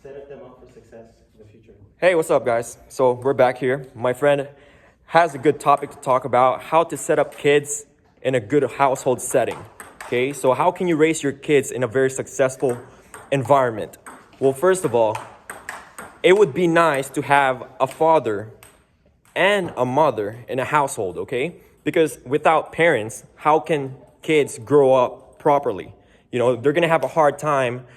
set them up for success in the future. Hey, what's up, guys? So we're back here. My friend has a good topic to talk about: how to set up kids in a good household setting. Okay, so how can you raise your kids in a very successful environment? Well, first of all, it would be nice to have a father and a mother in a household, okay? Because without parents, how can kids grow up properly? You know, they're gonna have a hard time,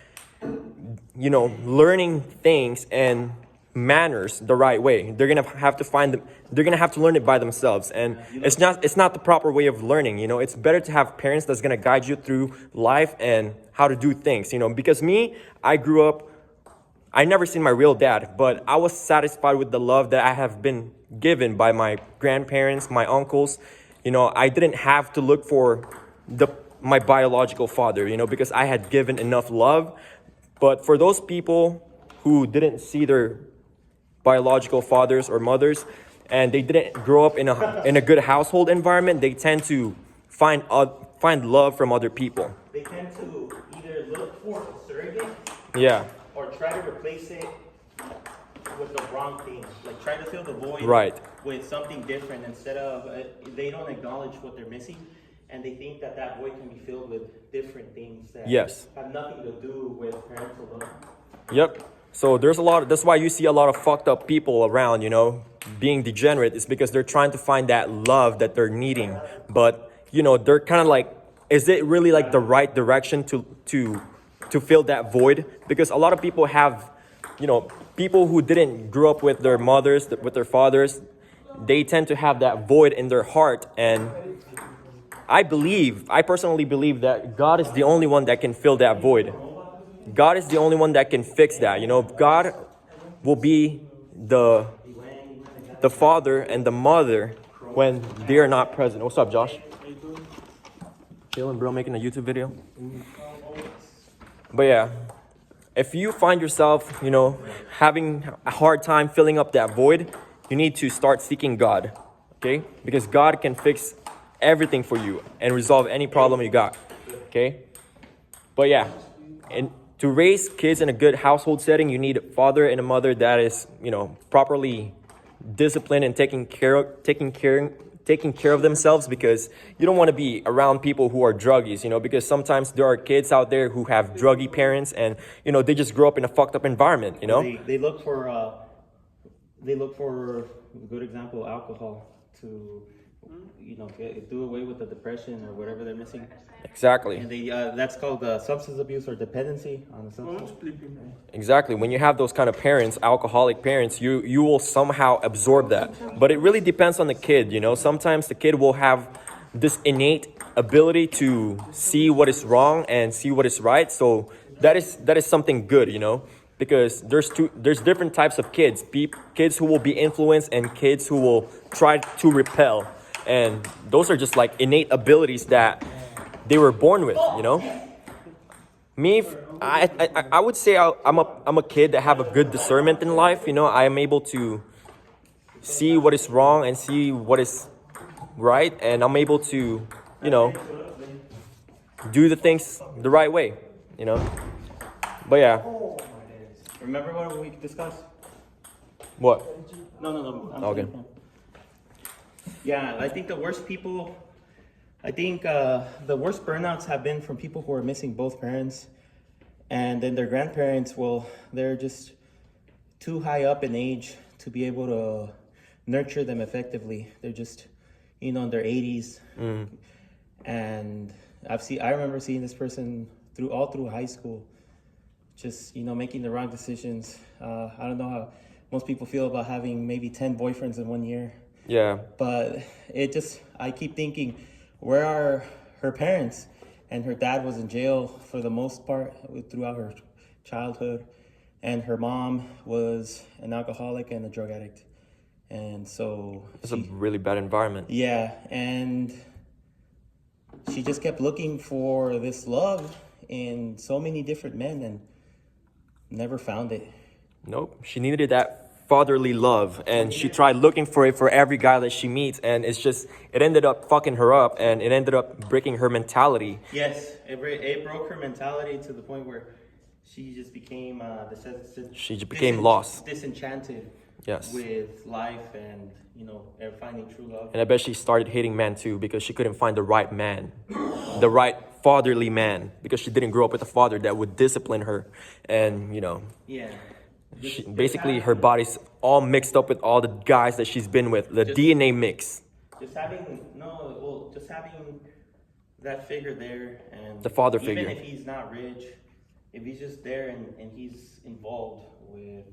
learning things and manners the right way. They're gonna have to they're gonna have to learn it by themselves. And it's not the proper way of learning, It's better to have parents that's gonna guide you through life and how to do things, because me, I never seen my real dad, but I was satisfied with the love that I have been given by my grandparents, my uncles. I didn't have to look for my biological father, because I had given enough love. But for those people who didn't see their biological fathers or mothers, and they didn't grow up in a good household environment, they tend to find love from other people. They tend to either look for a surrogate, Yeah. or try to replace it with the wrong thing. Like try to fill the void with something different instead of they don't acknowledge what they're missing, and they think that void can be filled with different things that have nothing to do with parental love. Yep. So that's why you see a lot of fucked up people around, being degenerate. It's because they're trying to find that love that they're needing. But, they're kind of like, is it really like the right direction to fill that void? Because a lot of people have, people who didn't grow up with their mothers, with their fathers, they tend to have that void in their heart. And I personally believe that God is the only one that can fill that void. God is the only one that can fix that. God will be the father and the mother when they are not present. What's up, Josh? Chilling, bro, making a YouTube video. But yeah, if you find yourself, having a hard time filling up that void, you need to start seeking God, okay? Because God can fix everything for you and resolve any problem you got, okay? But yeah, and to raise kids in a good household setting, you need a father and a mother that is, properly disciplined and taking care of themselves, because you don't want to be around people who are druggies, because sometimes there are kids out there who have druggy parents, and they just grow up in a fucked up environment, They look for a good example, alcohol, to do away with the depression or whatever they're missing. Exactly. And that's called substance abuse or dependency on the substance. Exactly. When you have those kind of parents, alcoholic parents, you will somehow absorb that. But it really depends on the kid, Sometimes the kid will have this innate ability to see what is wrong and see what is right. So that is something good, Because there's different types of kids. Kids who will be influenced and kids who will try to repel. And those are just like innate abilities that they were born with, Me, I would say I'm a kid that have a good discernment in life. I am able to see what is wrong and see what is right, and I'm able to, do the things the right way, But yeah. Remember what we discussed? What? No. Okay. Yeah, I think the worst burnouts have been from people who are missing both parents, and then their grandparents, they're just too high up in age to be able to nurture them effectively. They're just, in their 80s. And I remember seeing this person all through high school, just, making the wrong decisions. I don't know how most people feel about having maybe 10 boyfriends in 1 year. Yeah. But I keep thinking, where are her parents? And her dad was in jail for the most part throughout her childhood. And her mom was an alcoholic and a drug addict. And so it's a really bad environment. Yeah. And she just kept looking for this love in so many different men and never found it. Nope. She needed that fatherly love, and she tried looking for it for every guy that she meets, and it ended up fucking her up, and it ended up breaking her mentality. Yes, it broke her mentality to the point where she just became She just became lost. disenchanted Yes. with life and and finding true love. And I bet she started hating men too because she couldn't find the right man, the right fatherly man, because she didn't grow up with a father that would discipline her. And, Yeah. basically her body's all mixed up with all the guys that she's been with, the DNA mix. Just having just having that figure there, and The father figure. Even if he's not rich, if he's just there and he's involved with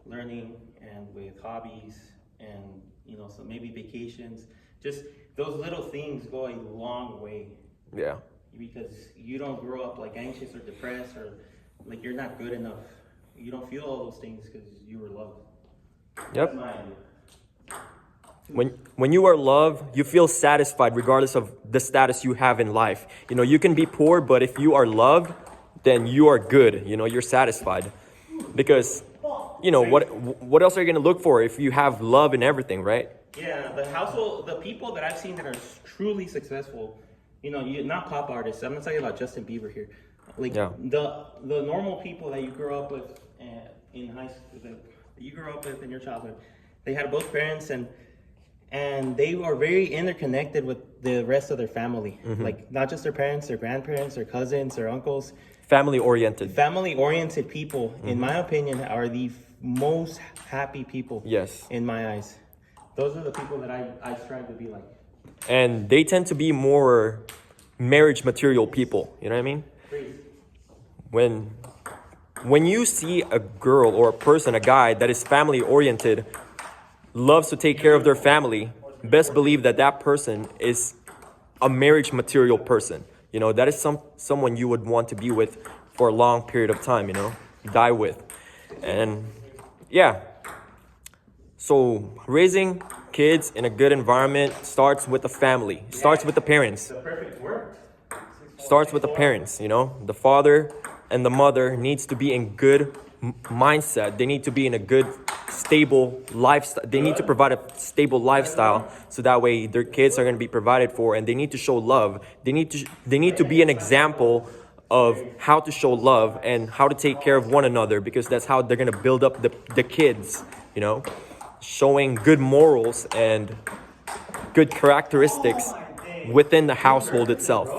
learning and with hobbies and so maybe vacations, just those little things go a long way. Yeah. Because you don't grow up like anxious or depressed or like you're not good enough. You don't feel all those things because you were loved. Yep. That's my idea. When you are loved, you feel satisfied regardless of the status you have in life. You can be poor, but if you are loved, then you are good. You're satisfied. Because, what else are you going to look for if you have love in everything, right? Yeah, the people that I've seen that are truly successful, not pop artists. I'm not talking about Justin Bieber here. Like the normal people that you grow up with in high school, that you grew up with in your childhood, they had both parents and they are very interconnected with the rest of their family. Mm-hmm. Like not just their parents, their grandparents, their cousins, their uncles. Family oriented people, in my opinion, are the most happy people. Yes. In my eyes. Those are the people that I strive to be like. And they tend to be more marriage material people. You know what I mean? When you see a girl or a person, a guy that is family oriented, loves to take care of their family, best believe that person is a marriage material person. That is someone you would want to be with for a long period of time, die with. And yeah. So raising kids in a good environment starts with the family, starts with the parents. The perfect word. Starts with the parents, the father and the mother needs to be in good mindset. They need to be in a good, stable lifestyle. They need to provide a stable lifestyle so that way their kids are going to be provided for, and they need to show love. They need to be an example of how to show love and how to take care of one another, because that's how they're going to build up the kids, showing good morals and good characteristics within the household itself.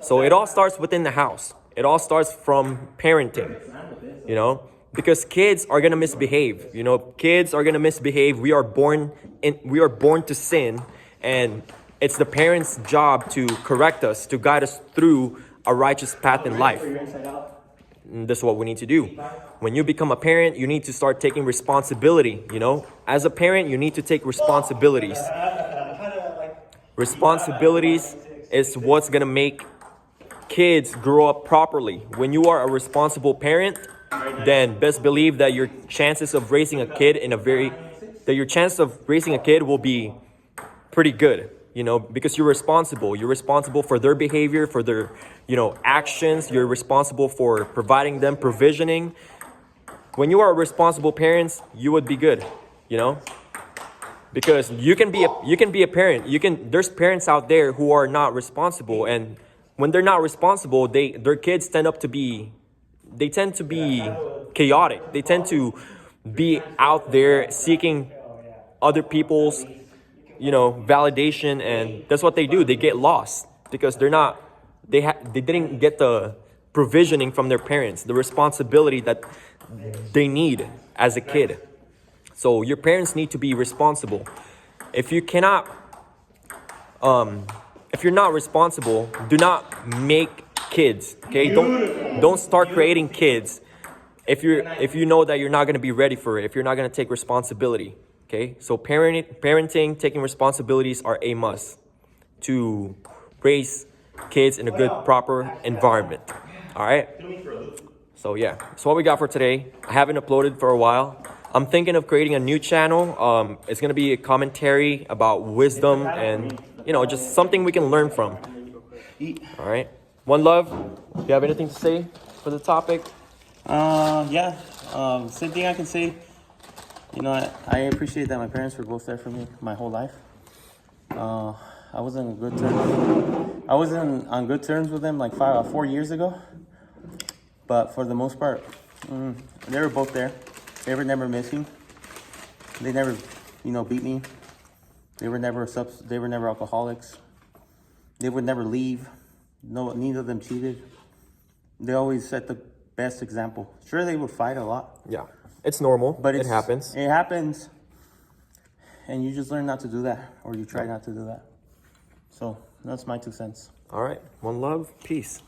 So it all starts within the house. It all starts from parenting, because kids are going to misbehave. Kids are going to misbehave. We are born to sin, and it's the parents' job to correct us, to guide us through a righteous path in life. And this is what we need to do. When you become a parent, you need to start taking responsibility, As a parent, you need to take responsibilities. Responsibilities is what's going to make kids grow up properly. When you are a responsible parent, then best believe that your chances of raising a kid will be pretty good, because you're responsible. You're responsible for their behavior, for their, actions. You're responsible for providing them provisioning. When you are a responsible parent, you would be good, because you can be a parent. There's parents out there who are not responsible, and when they're not responsible, their kids tend to be chaotic. They tend to be out there seeking other people's, validation, and that's what they do. They get lost because they didn't get the provisioning from their parents, the responsibility that they need as a kid. So your parents need to be responsible. If you're not responsible, do not make kids. Okay, don't start creating kids if you know that you're not going to be ready for it, if you're not going to take responsibility. Okay, so parenting, taking responsibilities are a must to raise kids in a good, proper environment. All right. So yeah, that's what we got for today. I haven't uploaded for a while. I'm thinking of creating a new channel. It's going to be a commentary about wisdom and, just something we can learn from. All right. One love. Do you have anything to say for the topic? Same thing I can say. I appreciate that my parents were both there for me my whole life. I was on good terms. I was on good terms with them like 4 years ago. But for the most part, they were both there. They were never missing. They never, beat me. They were never They were never alcoholics. They would never leave. No, neither of them cheated. They always set the best example. Sure, they would fight a lot. Yeah, it's normal, But it happens. It happens. And you just learn not to do that, or you try not to do that. So that's my 2 cents. All right, one love, peace.